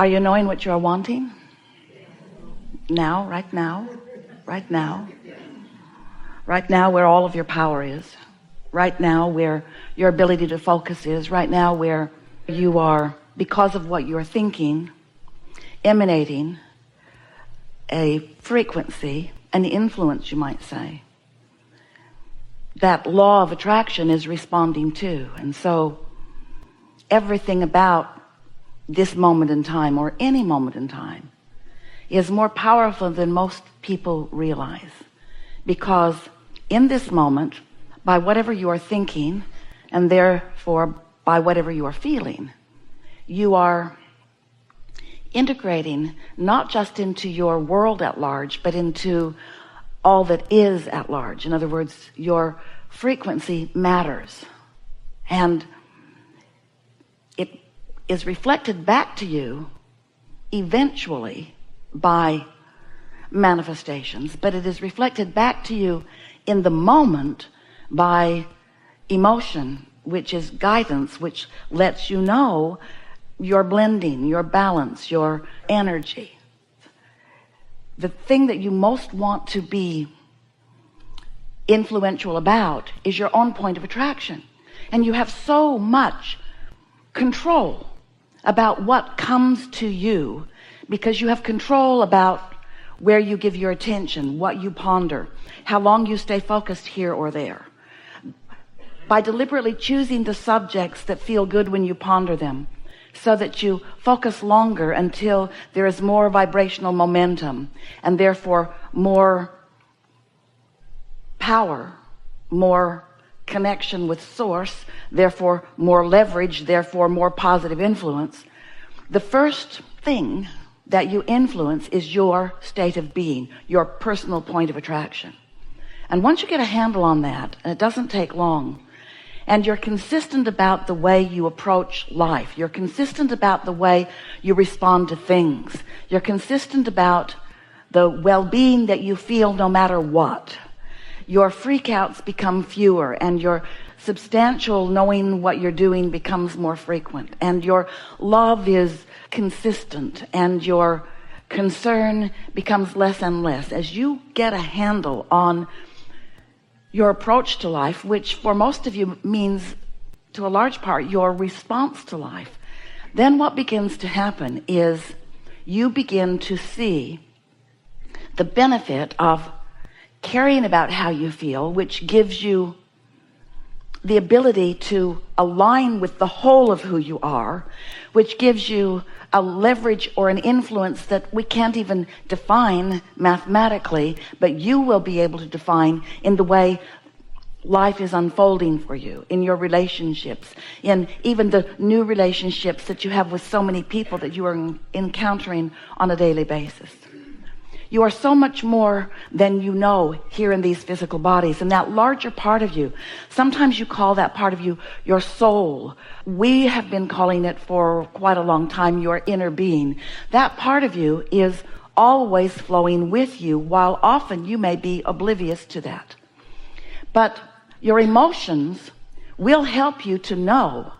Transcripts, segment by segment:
Are you knowing what you're wanting? Now, right now, right now, right now, where all of your power is, right now where your ability to focus is, right now where you are, because of what you're thinking, emanating a frequency, an influence, you might say, that law of attraction is responding to. And so everything about this moment in time, or any moment in time, is more powerful than most people realize, because in this moment, by whatever you are thinking, and therefore by whatever you are feeling, you are integrating not just into your world at large, but into all that is at large. In other words, your frequency matters, and it is reflected back to you eventually by manifestations, but it is reflected back to you in the moment by emotion, which is guidance, which lets you know your blending, your balance, your energy. The thing that you most want to be influential about is your own point of attraction, and you have so much control about what comes to you, because you have control about where you give your attention, what you ponder, how long you stay focused here or there. By deliberately choosing the subjects that feel good when you ponder them, so that you focus longer until there is more vibrational momentum, and therefore more power, more connection with source, therefore more leverage, therefore more positive influence. The first thing that you influence is your state of being, your personal point of attraction. And once you get a handle on that, and it doesn't take long, and you're consistent about the way you approach life, you're consistent about the way you respond to things, you're consistent about the well-being that you feel no matter what, your freakouts become fewer, and your substantial knowing what you're doing becomes more frequent, and your love is consistent, and your concern becomes less and less. As you get a handle on your approach to life, which for most of you means, to a large part, your response to life, then what begins to happen is you begin to see the benefit of caring about how you feel, which gives you the ability to align with the whole of who you are, which gives you a leverage or an influence that we can't even define mathematically, but you will be able to define in the way life is unfolding for you, in your relationships, in even the new relationships that you have with so many people that you are encountering on a daily basis. You are so much more than you know here in these physical bodies, and that larger part of you, sometimes you call that part of you your soul. We have been calling it for quite a long time your inner being. That part of you is always flowing with you, while often you may be oblivious to that. But your emotions will help you to know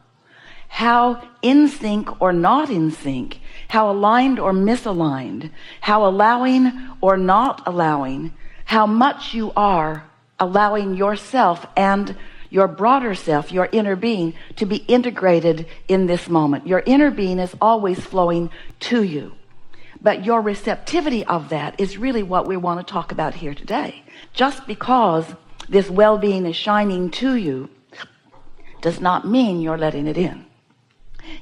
how in sync or not in sync, how aligned or misaligned, how allowing or not allowing, how much you are allowing yourself and your broader self, your inner being, to be integrated in this moment. Your inner being is always flowing to you, but your receptivity of that is really what we want to talk about here today. Just because this well-being is shining to you does not mean you're letting it in.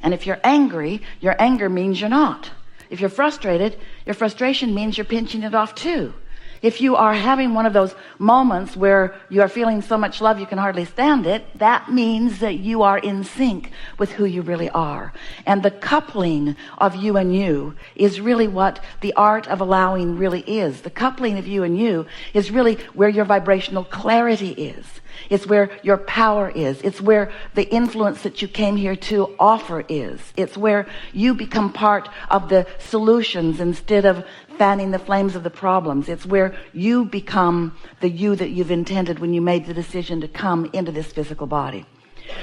And if you're angry, your anger means you're not. If you're frustrated, your frustration means you're pinching it off too. If you are having one of those moments where you are feeling so much love you can hardly stand it, that means that you are in sync with who you really are. And the coupling of you and you is really what the art of allowing really is. The coupling of you and you is really where your vibrational clarity is. It's where your power is. It's where the influence that you came here to offer is. It's where you become part of the solutions instead of fanning the flames of the problems. It's where you become the you that you've intended when you made the decision to come into this physical body.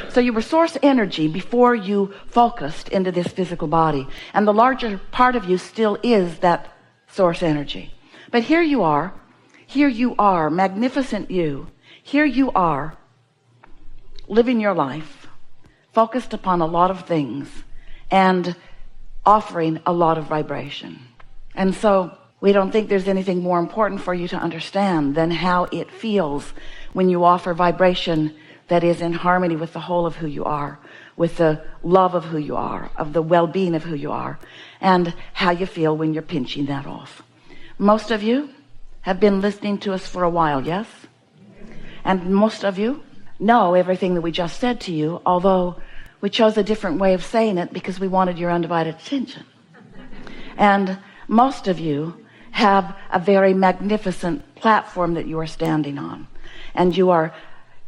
So you were source energy before you focused into this physical body. And the larger part of you still is that source energy. But here you are, magnificent you. Here you are, living your life, focused upon a lot of things and offering a lot of vibration. And so we don't think there's anything more important for you to understand than how it feels when you offer vibration that is in harmony with the whole of who you are, with the love of who you are, of the well-being of who you are, and how you feel when you're pinching that off. Most of you have been listening to us for a while, yes? And most of you know everything that we just said to you, although we chose a different way of saying it because we wanted your undivided attention. And most of you have a very magnificent platform that you are standing on. And you are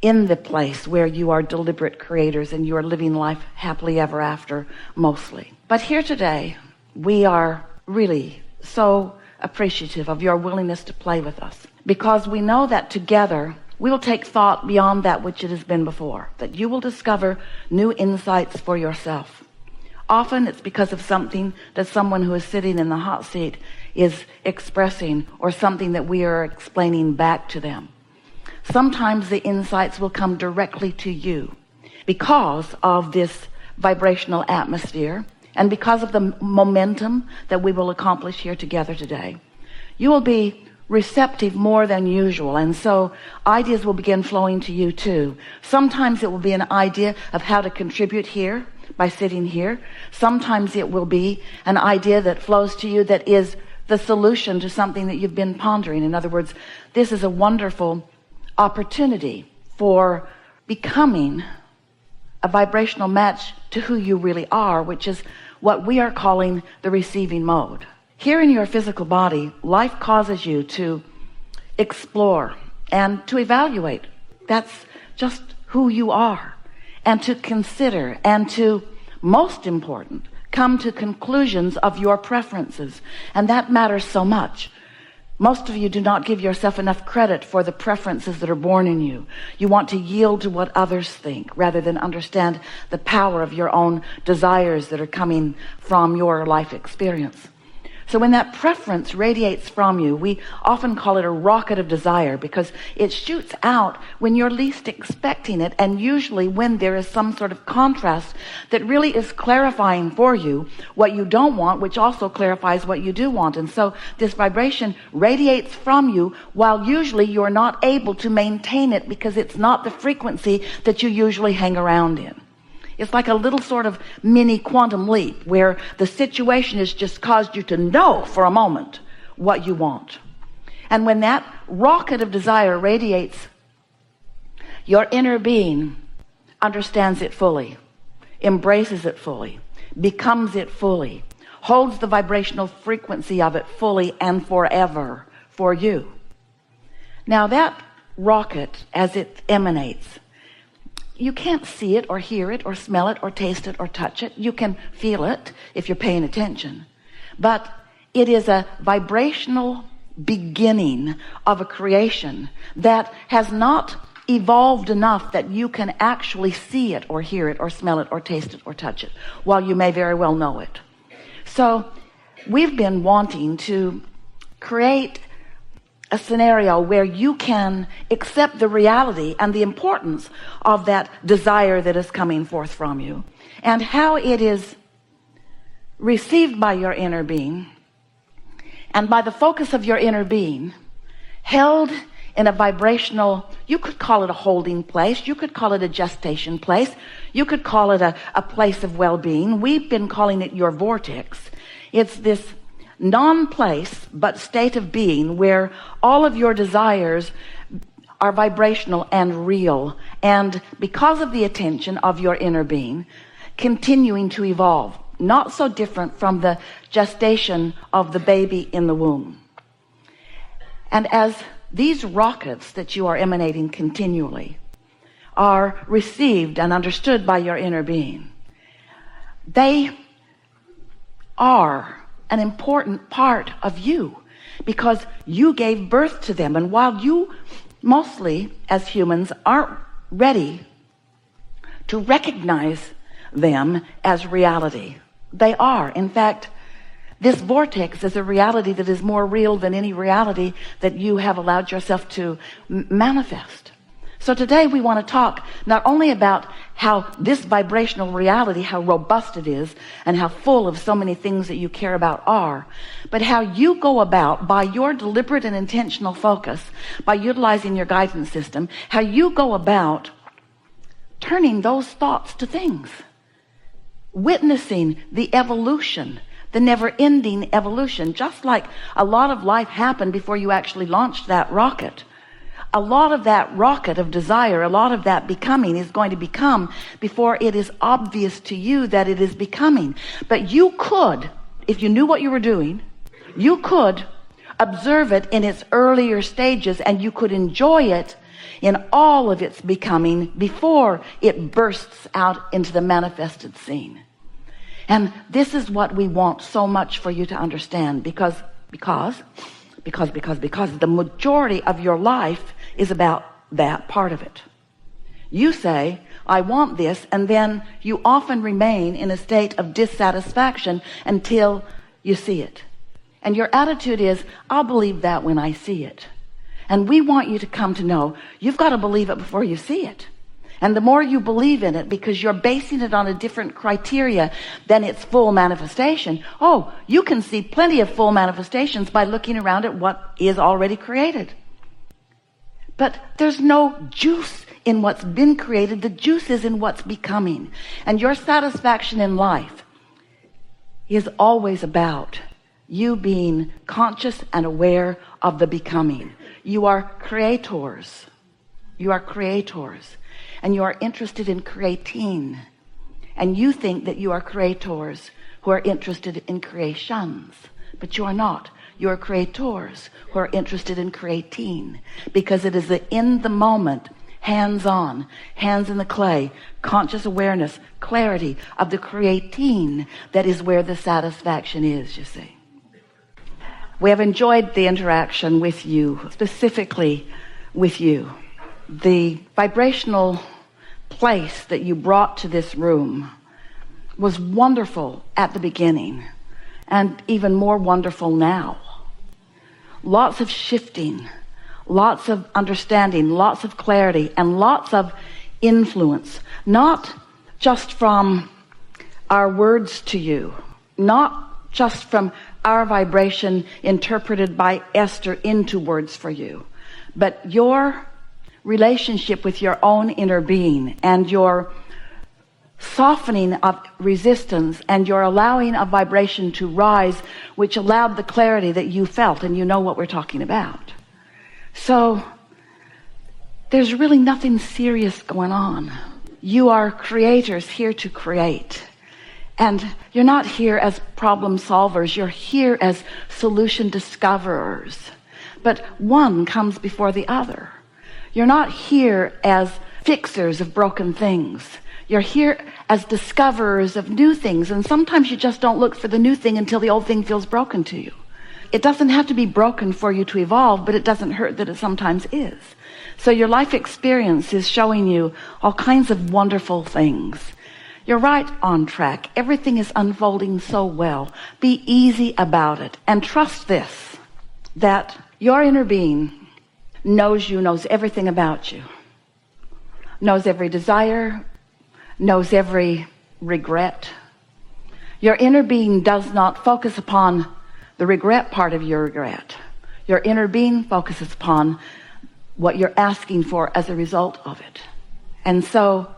in the place where you are deliberate creators and you are living life happily ever after, mostly. But here today, we are really so appreciative of your willingness to play with us, because we know that together we will take thought beyond that which it has been before, that you will discover new insights for yourself. Often it's because of something that someone who is sitting in the hot seat is expressing, or something that we are explaining back to them. Sometimes the insights will come directly to you because of this vibrational atmosphere and because of the momentum that we will accomplish here together today. You will be receptive more than usual, and so ideas will begin flowing to you too. Sometimes it will be an idea of how to contribute here by sitting here. Sometimes it will be an idea that flows to you that is the solution to something that you've been pondering. In other words, this is a wonderful opportunity for becoming a vibrational match to who you really are, which is what we are calling the receiving mode. Here in your physical body, life causes you to explore and to evaluate. That's just who you are. And to consider and to, most important, come to conclusions of your preferences. And that matters so much. Most of you do not give yourself enough credit for the preferences that are born in you. You want to yield to what others think rather than understand the power of your own desires that are coming from your life experience. So when that preference radiates from you, we often call it a rocket of desire, because it shoots out when you're least expecting it, and usually when there is some sort of contrast that really is clarifying for you what you don't want, which also clarifies what you do want. And so this vibration radiates from you while usually you're not able to maintain it because it's not the frequency that you usually hang around in. It's like a little sort of mini quantum leap where the situation has just caused you to know for a moment what you want. And when that rocket of desire radiates, your inner being understands it fully, embraces it fully, becomes it fully, holds the vibrational frequency of it fully and forever for you. Now that rocket, as it emanates, you can't see it or hear it or smell it or taste it or touch it. You can feel it if you're paying attention. But it is a vibrational beginning of a creation that has not evolved enough that you can actually see it or hear it or smell it or taste it or touch it, while you may very well know it. So we've been wanting to create a scenario where you can accept the reality and the importance of that desire that is coming forth from you, and how it is received by your inner being, and by the focus of your inner being, held in a vibrational, you could call it a holding place, you could call it a gestation place, you could call it a place of well-being. We've been calling it your vortex. It's this non-place but state of being where all of your desires are vibrational and real, and because of the attention of your inner being, continuing to evolve, not so different from the gestation of the baby in the womb. And as these rockets that you are emanating continually are received and understood by your inner being, they are an important part of you because you gave birth to them. And while you mostly as humans aren't ready to recognize them as reality. They are. In fact, this vortex is a reality that is more real than any reality that you have allowed yourself to manifest. So today we want to talk not only about how this vibrational reality, how robust it is, and how full of so many things that you care about are, but how you go about, by your deliberate and intentional focus, by utilizing your guidance system, how you go about turning those thoughts to things, witnessing the evolution, the never-ending evolution. Just like a lot of life happened before you actually launched that rocket, a lot of that rocket of desire, a lot of that becoming is going to become before it is obvious to you that it is becoming. But you could, if you knew what you were doing, you could observe it in its earlier stages, and you could enjoy it in all of its becoming before it bursts out into the manifested scene. And this is what we want so much for you to understand, because the majority of your life is about that part of it. You say, I want this, and then you often remain in a state of dissatisfaction until you see it. And your attitude is, I'll believe that when I see it. And we want you to come to know you've got to believe it before you see it. And the more you believe in it, because you're basing it on a different criteria than its full manifestation, you can see plenty of full manifestations by looking around at what is already created. But there's no juice in what's been created. The juice is in what's becoming. And your satisfaction in life is always about you being conscious and aware of the becoming. You are creators. You are creators. And you are interested in creating. And you think that you are creators who are interested in creations. But you are not. You are creators who are interested in creating. Because it is the in the moment, hands-on, hands in the clay, conscious awareness, clarity of the creating that is where the satisfaction is, you see. We have enjoyed the interaction with you, specifically with you. The vibrational place that you brought to this room was wonderful at the beginning, and even more wonderful now. Lots of shifting, lots of understanding, lots of clarity, and lots of influence, not just from our words to you, not just from our vibration interpreted by Esther into words for you, but your relationship with your own inner being, and your softening of resistance, and your allowing of vibration to rise, which allowed the clarity that you felt, and you know what we're talking about. So there's really nothing serious going on. You are creators here to create. And you're not here as problem solvers. You're here as solution discoverers. But one comes before the other. You're not here as fixers of broken things. You're here as discoverers of new things. And sometimes you just don't look for the new thing until the old thing feels broken to you. It doesn't have to be broken for you to evolve, but it doesn't hurt that it sometimes is. So your life experience is showing you all kinds of wonderful things. You're right on track. Everything is unfolding so well. Be easy about it. And trust this, that your inner being knows you, knows everything about you, knows every desire, knows every regret. Your inner being does not focus upon the regret part of your regret. Your inner being focuses upon what you're asking for as a result of it. And so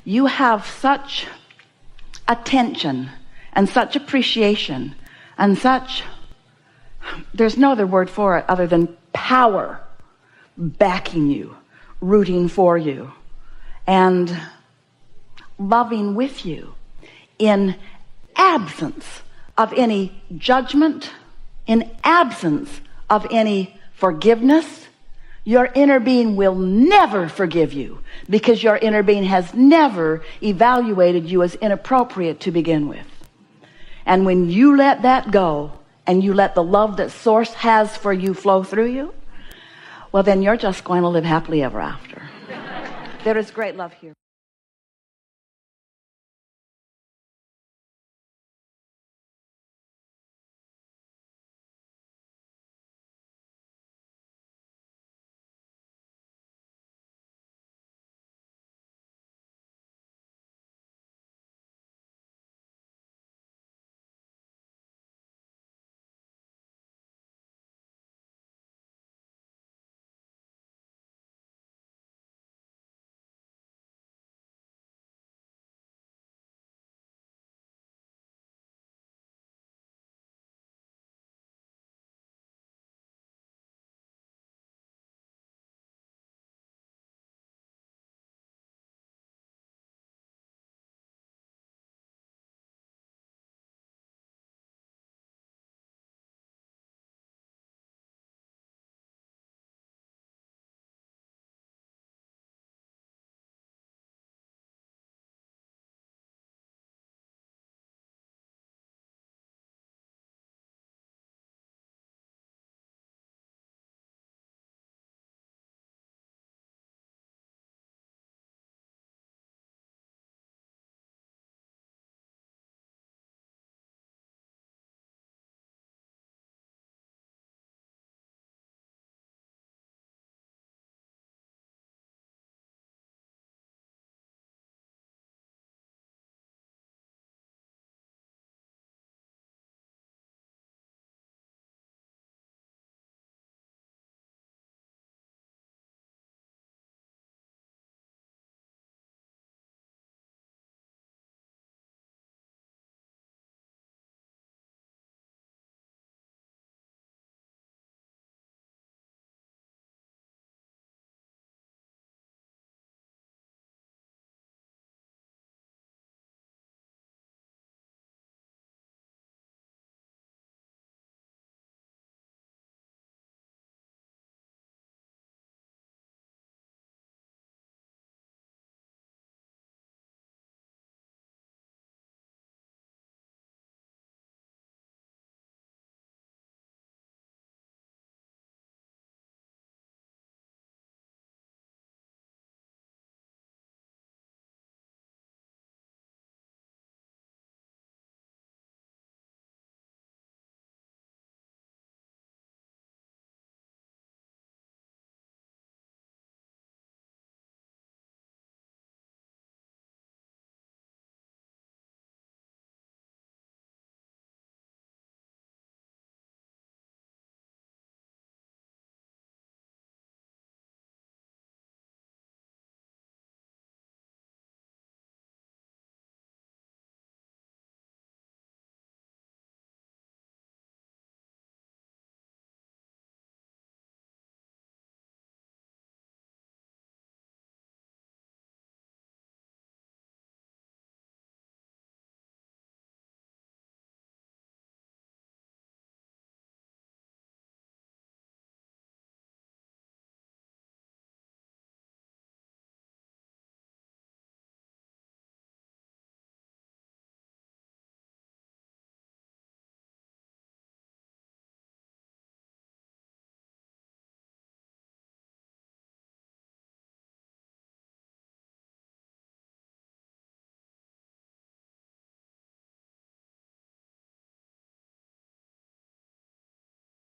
you have such attention and such appreciation and such, there's no other word for it other than power, backing you, rooting for you, and loving with you, in absence of any judgment, in absence of any forgiveness. Your inner being will never forgive you, because your inner being has never evaluated you as inappropriate to begin with. And when you let that go, and you let the love that Source has for you flow through you, well, then you're just going to live happily ever after. There is great love here.